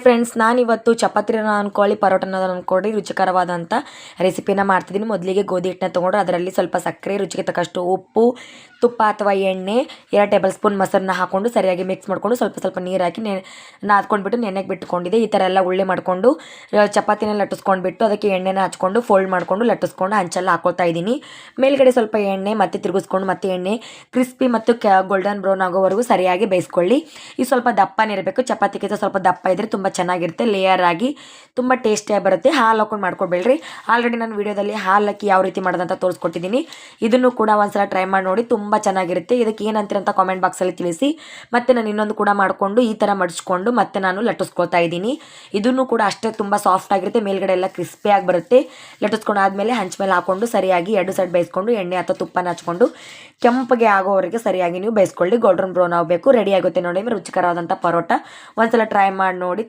Friends, ನಾನಿವತ್ತು ಚಪಾತಿನ ಅನ್ಕೊಳ್ಳಿ, ಪರೋಟನ ಅನ್ಕೊಳ್ಳಿ, ರುಚಿಕರವಾದಂಥ ರೆಸಿಪಿನ ಮಾಡ್ತಿದ್ದೀನಿ. ಮೊದಲಿಗೆ ಗೋಧಿ ಹಿಟ್ಟನ್ನ ತೊಗೊಂಡ್ರೆ ಅದರಲ್ಲಿ ಸ್ವಲ್ಪ ಸಕ್ಕರೆ, ರುಚಿಗೆ ತಕ್ಕಷ್ಟು ಉಪ್ಪು, ತುಪ್ಪ ಅಥವಾ ಎಣ್ಣೆ, 2 ಟೇಬಲ್ ಸ್ಪೂನ್ ಮೊಸರನ್ನ ಹಾಕ್ಕೊಂಡು ಸರಿಯಾಗಿ ಮಿಕ್ಸ್ ಮಾಡಿಕೊಂಡು ಸ್ವಲ್ಪ ನೀರು ಹಾಕಿ ನಾದ್ಕೊಂಡ್ಬಿಟ್ಟು ನೆನೆಗೆ ಬಿಟ್ಕೊಂಡಿದ್ದೆ. ಈ ಥರ ಎಲ್ಲ ಉಳ್ಳೆ ಮಾಡಿಕೊಂಡು ಚಪಾತಿನ ಲಟ್ಟಿಸ್ಕೊಂಡ್ಬಿಟ್ಟು ಅದಕ್ಕೆ ಎಣ್ಣೆನ ಹಚ್ಕೊಂಡು ಫೋಲ್ಡ್ ಮಾಡಿಕೊಂಡು ಲಟ್ಟಿಸ್ಕೊಂಡು ಹಂಚೆಲ್ಲ ಹಾಕೊಳ್ತಾ ಇದ್ದೀನಿ. ಮೇಲ್ಗಡೆ ಸ್ವಲ್ಪ ಎಣ್ಣೆ ಮತ್ತೆ ತಿರುಗಿಸ್ಕೊಂಡು ಮತ್ತೆ ಎಣ್ಣೆ ಕ್ರಿಸ್ಪಿ ಮತ್ತು ಗೋಲ್ಡನ್ ಬ್ರೌನ್ ಆಗೋವರೆಗೂ ಸರಿಯಾಗಿ ಬೇಯಿಸ್ಕೊಳ್ಳಿ. ಈ ಸ್ವಲ್ಪ ದಪ್ಪನಿರಬೇಕು. ಚಪಾತಿಗಿಂತ ಸ್ವಲ್ಪ ದಪ್ಪ ಇದ್ದರೆ ತುಂಬ ಚೆನ್ನಾಗಿರುತ್ತೆ. ಲೇಯರ್ ಆಗಿ ತುಂಬ ಟೇಸ್ಟಿಯಾಗಿ ಬರುತ್ತೆ. ಹಾಲು ಹಾಕೊಂಡು ಮಾಡ್ಕೊಬೇಡ್ರಿ. ಆಲ್ರೆಡಿ ನಾನು ವಿಡಿಯೋದಲ್ಲಿ ಹಾಲು ಹಾಕಿ ಯಾವ ರೀತಿ ಮಾಡೋದಂತ ತೋರಿಸ್ಕೊಟ್ಟಿದ್ದೀನಿ. ಇದನ್ನು ಕೂಡ ಒಂದ್ಸಲ ಟ್ರೈ ಮಾಡಿ ನೋಡಿ, ತುಂಬ ಚೆನ್ನಾಗಿರುತ್ತೆ. ಇದಕ್ಕೆ ಏನಂತೀರಂತ ಕಾಮೆಂಟ್ ಬಾಕ್ಸಲ್ಲಿ ತಿಳಿಸಿ. ಮತ್ತು ನಾನು ಇನ್ನೊಂದು ಕೂಡ ಮಾಡಿಕೊಂಡು ಈ ಥರ ಮಡಿಸ್ಕೊಂಡು ಮತ್ತೆ ನಾನು ಲಟ್ಟಿಸ್ಕೊಳ್ತಾ ಇದ್ದೀನಿ. ಇದನ್ನು ಕೂಡ ಅಷ್ಟೇ ತುಂಬ ಸಾಫ್ಟ್ ಆಗಿರುತ್ತೆ. ಮೇಲ್ಗಡೆ ಎಲ್ಲ ಕ್ರಿಸ್ಪಿಯಾಗಿ ಬರುತ್ತೆ. ಲಟ್ಟಿಸ್ಕೊಂಡು ಆದಮೇಲೆ ಹಂಚ ಮೇಲೆ ಹಾಕ್ಕೊಂಡು ಸರಿಯಾಗಿ 2 ಸೈಡ್ ಬೇಯಿಸ್ಕೊಂಡು ಎಣ್ಣೆ ಅಥವಾ ತುಪ್ಪನ ಹಚ್ಕೊಂಡು ಕೆಂಪಗೆ ಆಗೋವರೆಗೆ ಸರಿಯಾಗಿ ನೀವು ಬೇಯಿಸ್ಕೊಳ್ಳಿ. ಗೋಲ್ಡನ್ ಬ್ರೌನ್ ಆಗಬೇಕು. ರೆಡಿ ಆಗುತ್ತೆ ನೋಡಿ ರುಚಿಕರವಾದಂಥ ಪರೋಟ. ಒಂದ್ಸಲ ಟ್ರೈ ಮಾಡಿ ನೋಡಿ.